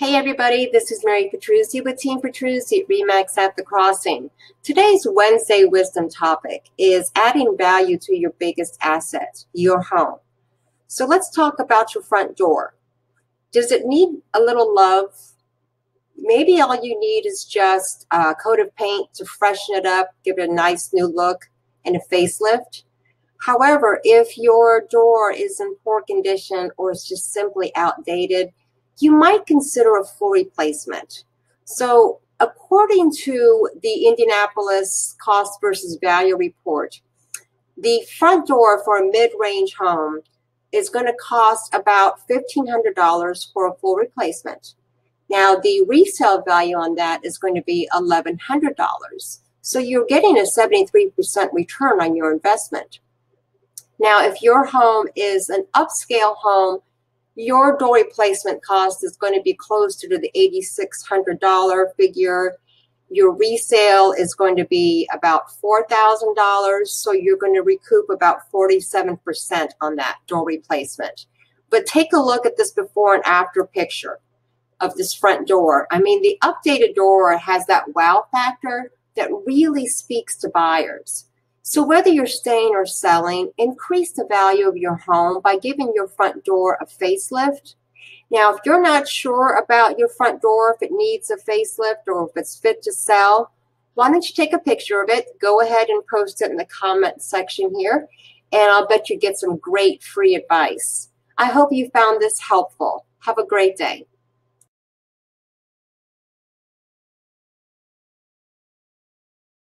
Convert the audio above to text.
Hey everybody, this is Mary Petruzzi with Team Petruzzi at RE/MAX at the Crossing. Today's Wednesday wisdom topic is adding value to your biggest asset, your home. So let's talk about your front door. Does it need a little love? Maybe all you need is just a coat of paint to freshen it up, give it a nice new look and a facelift. However, if your door is in poor condition or is just simply outdated, you might consider a full replacement. So according to the Indianapolis Cost versus Value Report, the front door for a mid-range home is going to cost about $1,500 for a full replacement. Now, the resale value on that is going to be $1,100. So you're getting a 73% return on your investment. Now, if your home is an upscale home, your door replacement cost is going to be closer to the $8,600 figure. Your resale is going to be about $4,000, so you're going to recoup about 47% on that door replacement. But take a look at this before and after picture of this front door. I mean, the updated door has that wow factor that really speaks to buyers. So whether you're staying or selling, increase the value of your home by giving your front door a facelift. Now, if you're not sure about your front door, if it needs a facelift or if it's fit to sell, why don't you take a picture of it, go ahead and post it in the comment section here, and I'll bet you get some great free advice. I hope you found this helpful. Have a great day.